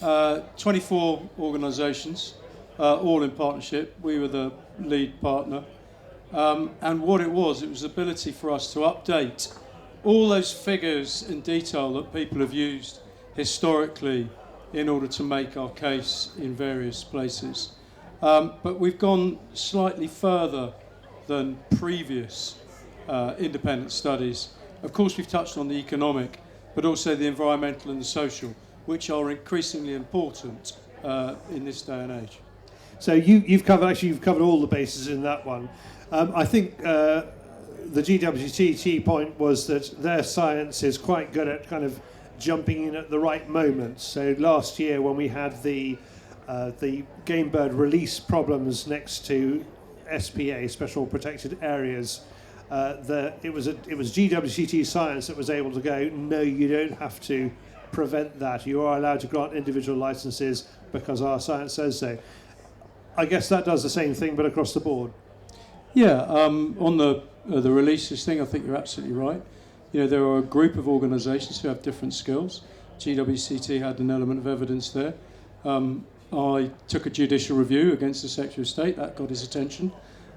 24 organisations, all in partnership. We were the lead partner. And what it was the ability for us to update all those figures in detail that people have used historically in order to make our case in various places. But we've gone slightly further than previous independent studies. Of course, we've touched on the economic, but also the environmental and the social, which are increasingly important in this day and age. So you've covered all the bases in that one. I think the GWCT point was that their science is quite good at kind of jumping in at the right moment. So last year when we had the game bird release problems next to SPA, Special Protected Areas, it was GWCT science that was able to go, no, you don't have to prevent that. You are allowed to grant individual licenses because our science says so. I guess that does the same thing, but across the board. Yeah, on the releases thing, I think you're absolutely right. You know, there are a group of organisations who have different skills. GWCT had an element of evidence there. I took a judicial review against the Secretary of State. That got his attention.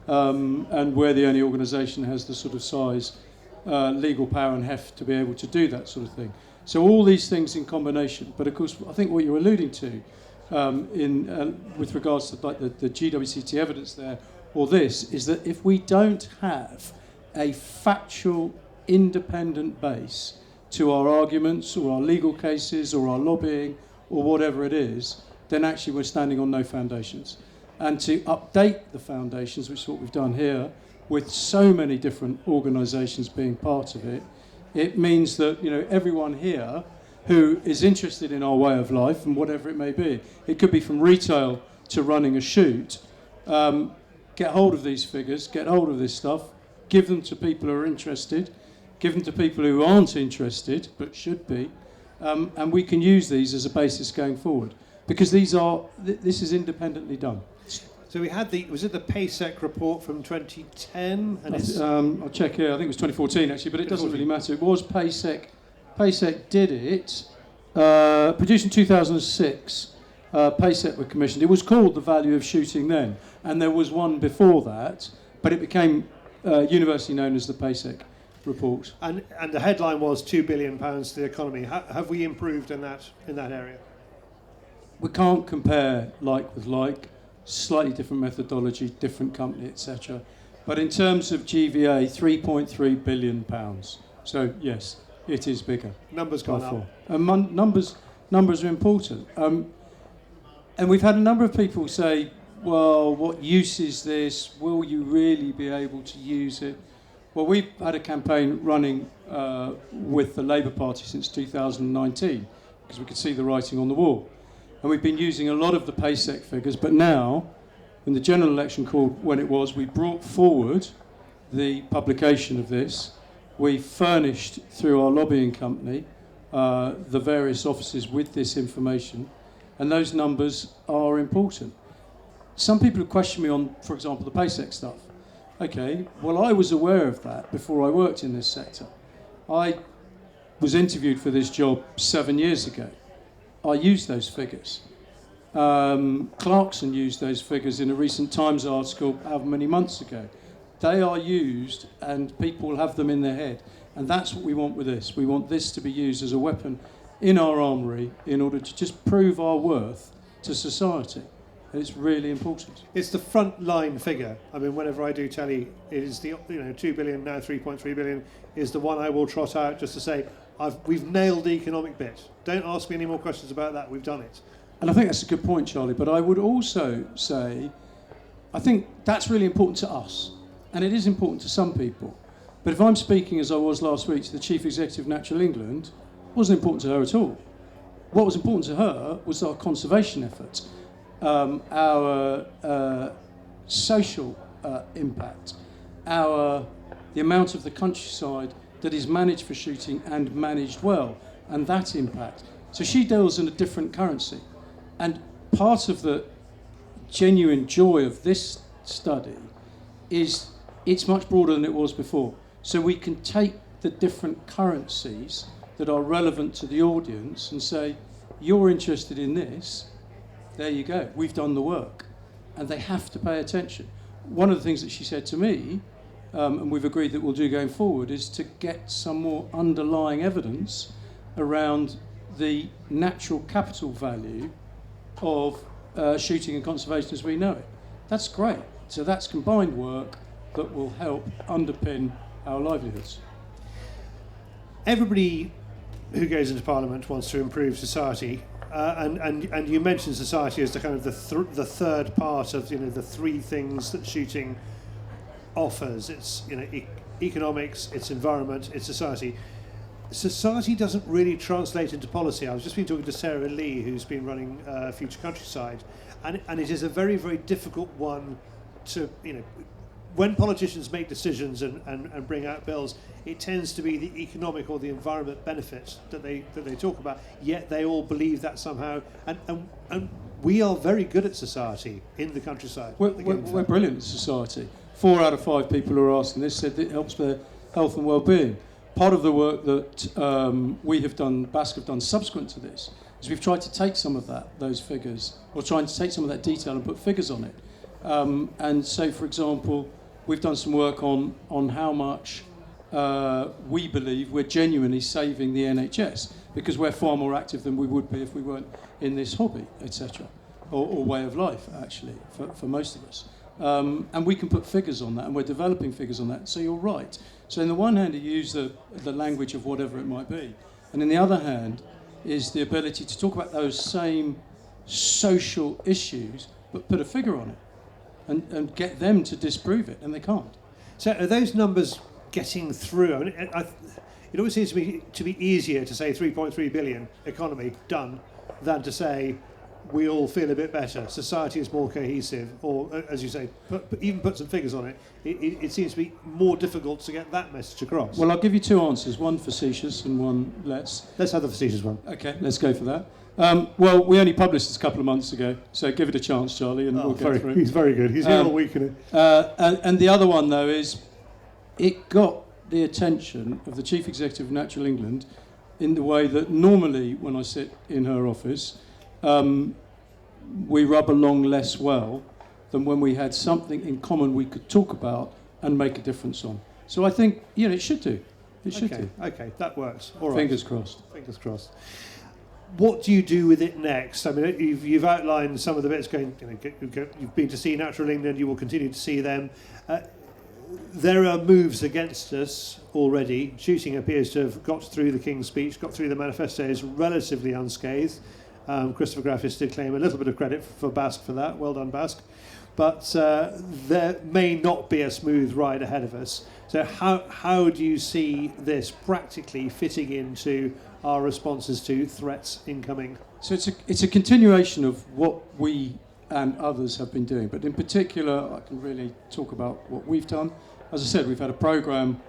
And we're the only organisation that has the sort of size, legal power and heft to be able to do that sort of thing. So all these things in combination. But of course, I think what you're alluding to with regards to like the GWCT evidence there, or this, is that if we don't have a factual, independent base to our arguments or our legal cases or our lobbying or whatever it is, then actually we're standing on no foundations. And to update the foundations, which is what we've done here, with so many different organisations being part of it, it means that, you know, everyone here who is interested in our way of life and whatever it may be, it could be from retail to running a shoot, get hold of these figures, get hold of this stuff, give them to people who are interested, give them to people who aren't interested but should be, and we can use these as a basis going forward because this is independently done. So we had was it the PASEC report from 2010? And I'll check here. I think it was 2014 actually, but it doesn't really matter. It was PASEC. PASEC did it, produced in 2006. PASEC were commissioned. It was called The Value of Shooting then, and there was one before that, but it became universally known as the PASEC report. And the headline was £2 billion to the economy. Have we improved in that area? We can't compare like with like, slightly different methodology, different company, etc. But in terms of GVA, £3.3 billion. So yes, it is bigger. Numbers gone up. And numbers are important. And we've had a number of people say, well, what use is this? Will you really be able to use it? Well, we've had a campaign running with the Labour Party since 2019 because we could see the writing on the wall. And we've been using a lot of the PASEC figures, but now, when the general election called when it was, we brought forward the publication of this. We furnished, through our lobbying company, the various offices with this information, and those numbers are important. Some people have questioned me on, for example, the PASEC stuff. Okay, well, I was aware of that before I worked in this sector. I was interviewed for this job 7 years ago. I used those figures. Clarkson used those figures in a recent Times article however many months ago. They are used and people have them in their head. And that's what we want with this. We want this to be used as a weapon in our armoury in order to just prove our worth to society. And it's really important. It's the front line figure. I mean, whenever I do tally, it is the 2 billion, now 3.3 billion, is the one I will trot out just to say, we've nailed the economic bit. Don't ask me any more questions about that. We've done it. And I think that's a good point, Charlie. But I would also say, I think that's really important to us. And it is important to some people. But if I'm speaking, as I was last week, to the Chief Executive of Natural England, it wasn't important to her at all. What was important to her was our conservation efforts, our social impact, the amount of the countryside that is managed for shooting and managed well, and that impact. So she deals in a different currency. And part of the genuine joy of this study is it's much broader than it was before. So we can take the different currencies that are relevant to the audience and say, you're interested in this, there you go, we've done the work. And they have to pay attention. One of the things that she said to me, and we've agreed that we'll do going forward, is to get some more underlying evidence around the natural capital value of shooting and conservation as we know it. That's great. So that's combined work that will help underpin our livelihoods. Everybody who goes into Parliament wants to improve society, and you mentioned society as the kind of the third part of the three things that shooting offers. It's economics, it's environment, it's society. Society doesn't really translate into policy. I was just been talking to Sarah Lee, who's been running Future Countryside, and it is a very, very difficult one to, when politicians make decisions and bring out bills, it tends to be the economic or the environment benefits that they talk about, yet they all believe that somehow, and we are very good at society in the countryside. We're brilliant at society. 4 out of 5 people who are asking this said that it helps their health and well-being. Part of the work that we have done, BASC have done subsequent to this, is we've tried to take some of those figures, or trying to take some of that detail and put figures on it. And so, for example, we've done some work on how much we believe we're genuinely saving the NHS, because we're far more active than we would be if we weren't in this hobby, etc., or way of life, actually, for most of us. And we can put figures on that, and we're developing figures on that. So you're right. So on the one hand, you use the language of whatever it might be, and on the other hand is the ability to talk about those same social issues, but put a figure on it, and get them to disprove it, and they can't. So are those numbers getting through? I mean, it always seems to be easier to say 3.3 billion economy done than to say we all feel a bit better, society is more cohesive, or as you say, even put some figures on it. It seems to be more difficult to get that message across. Well, I'll give you 2 answers, one facetious and one let's have the facetious one. Okay, let's go for that. Well, we only published this a couple of months ago, so give it a chance, Charlie, and we'll get through it. He's very good. He's here all week, isn't he? And the other one, though, is it got the attention of the Chief Executive of Natural England in the way that normally when I sit in her office, we rub along less well than when we had something in common we could talk about and make a difference on. So I think, it should do. It should do. Okay, that works. All right. Fingers crossed. Fingers crossed. What do you do with it next? I mean, you've outlined some of the bits going. You've been to see Natural England. You will continue to see them. There are moves against us already. Shooting appears to have got through the King's Speech, got through the manifestos relatively unscathed. Christopher Graffis did claim a little bit of credit for BASC for that. Well done, BASC. But there may not be a smooth ride ahead of us. So how do you see this practically fitting into our responses to threats incoming? So it's a continuation of what we and others have been doing. But in particular, I can really talk about what we've done. As I said, we've had a programme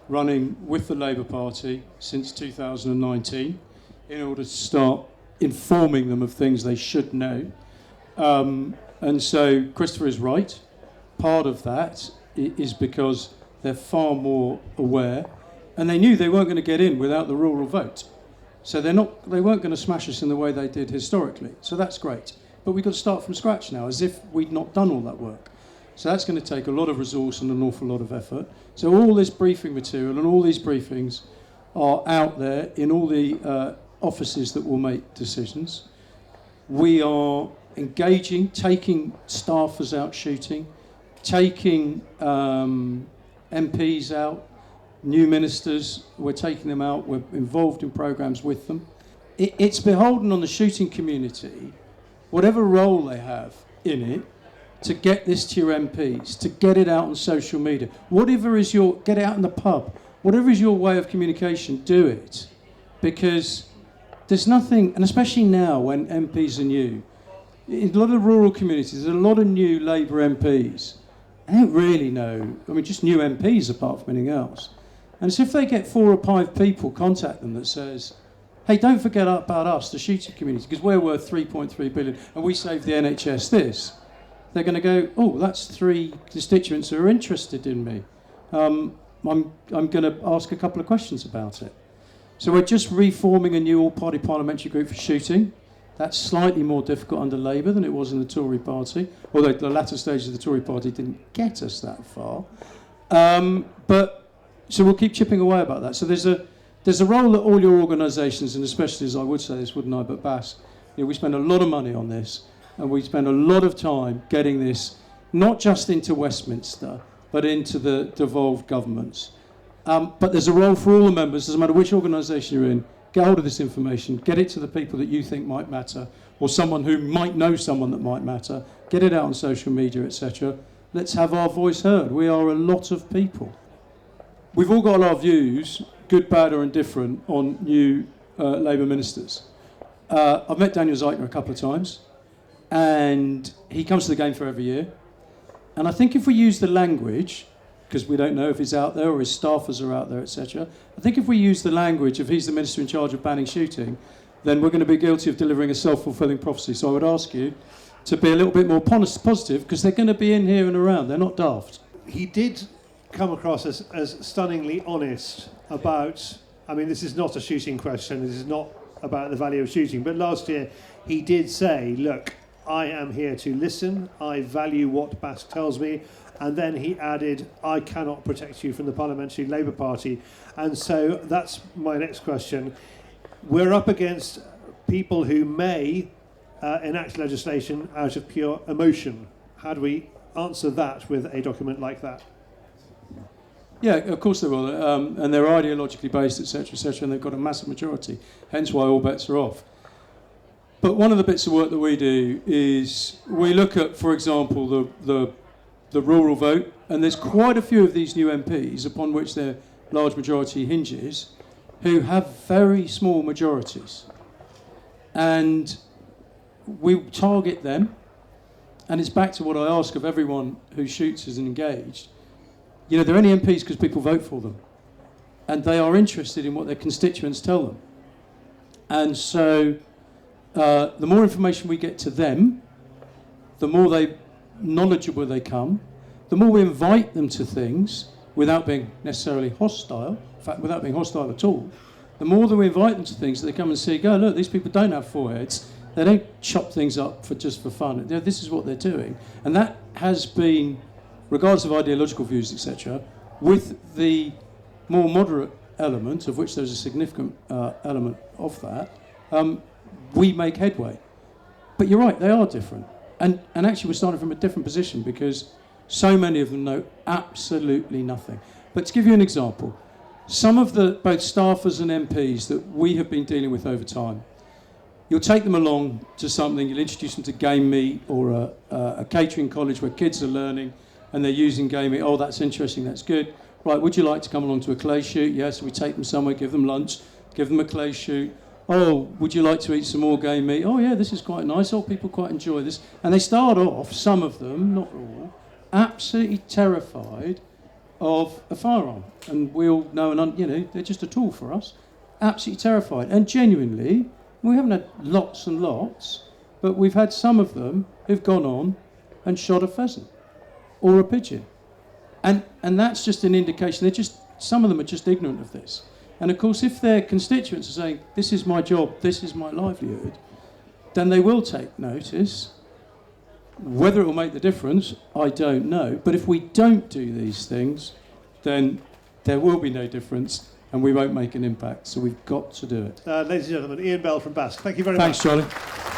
running with the Labour Party since 2019 in order to start informing them of things they should know. And so Christopher is right. Part of that is because they're far more aware, and they knew they weren't going to get in without the rural vote. So they weren't going to smash us in the way they did historically. So that's great. But we've got to start from scratch now, as if we'd not done all that work. So that's going to take a lot of resource and an awful lot of effort. So all this briefing material and all these briefings are out there in all the offices that will make decisions. We are engaging, taking staffers out shooting, taking MPs out, new ministers, we're taking them out, we're involved in programmes with them. It's beholden on the shooting community, whatever role they have in it, to get this to your MPs, to get it out on social media. Get it out in the pub. Whatever is your way of communication, do it. Because there's nothing, and especially now when MPs are new, in a lot of rural communities, there's a lot of new Labour MPs. They don't really know, just new MPs apart from anything else. And so if they get 4 or 5 people contact them that says, hey, don't forget about us, the shooting community, because we're worth 3.3 billion and we save the NHS this, they're going to go, oh, that's 3 constituents who are interested in me. I'm going to ask a couple of questions about it. So we're just reforming a new all-party parliamentary group for shooting. That's slightly more difficult under Labour than it was in the Tory party, although the latter stages of the Tory party didn't get us that far. But so we'll keep chipping away about that. So there's a role that all your organisations, and especially, as I would say this, wouldn't I, but BASC, we spend a lot of money on this, and we spend a lot of time getting this not just into Westminster, but into the devolved governments. But there's a role for all the members, doesn't matter which organisation you're in. Get hold of this information, get it to the people that you think might matter, or someone who might know someone that might matter, get it out on social media, etc. Let's have our voice heard. We are a lot of people. We've all got our views, good, bad or indifferent, on new Labour ministers. I've met Daniel Zeichner a couple of times, and he comes to the game for every year. And I think if we use the language, because we don't know if he's out there or his staffers are out there, etc. I think if we use the language of he's the minister in charge of banning shooting, then we're going to be guilty of delivering a self-fulfilling prophecy. So I would ask you to be a little bit more positive, because they're going to be in here and around. They're not daft. He did come across as stunningly honest about, I mean, this is not a shooting question, this is not about the value of shooting, but last year he did say, look, I am here to listen, I value what BASC tells me, and then he added, I cannot protect you from the Parliamentary Labour Party. And so that's my next question. We're up against people who may enact legislation out of pure emotion. How do we answer that with a document like that? Yeah, of course they will. And they're ideologically based, etc., and they've got a massive majority, hence why all bets are off. But one of the bits of work that we do is we look at, for example, the rural vote, and there's quite a few of these new MPs upon which their large majority hinges, who have very small majorities. And we target them, and it's back to what I ask of everyone who shoots as engaged. You know, they're only MPs because people vote for them, and they are interested in what their constituents tell them. And so the more information we get to them, the more knowledgeable they come, the more we invite them to things without being necessarily hostile, in fact, without being hostile at all, the more that we invite them to things that they come and see, go, look, these people don't have foreheads, they don't chop things up just for fun, this is what they're doing. And that has been, regardless of ideological views, etc., with the more moderate element, of which there's a significant element of that, we make headway. But you're right, they are different. And actually we're starting from a different position, because so many of them know absolutely nothing. But to give you an example, some of the both staffers and MPs that we have been dealing with over time, you'll take them along to something, you'll introduce them to game meat or a catering college where kids are learning and they're using game meat. Oh, that's interesting, that's good. Right, would you like to come along to a clay shoot? Yes, we take them somewhere, give them lunch, give them a clay shoot. Oh, would you like to eat some more game meat? Oh yeah, this is quite nice. Oh, people quite enjoy this. And they start off, some of them, not all, absolutely terrified of a firearm. And we all know, they're just a tool for us. Absolutely terrified. And genuinely, we haven't had lots and lots, but we've had some of them who've gone on and shot a pheasant or a pigeon. And that's just an indication. Some of them are just ignorant of this. And of course, if their constituents are saying, this is my job, this is my livelihood, then they will take notice. Whether it will make the difference, I don't know. But if we don't do these things, then there will be no difference and we won't make an impact. So we've got to do it. Ladies and gentlemen, Ian Bell from BASC. Thank you very much. Thanks, Charlie.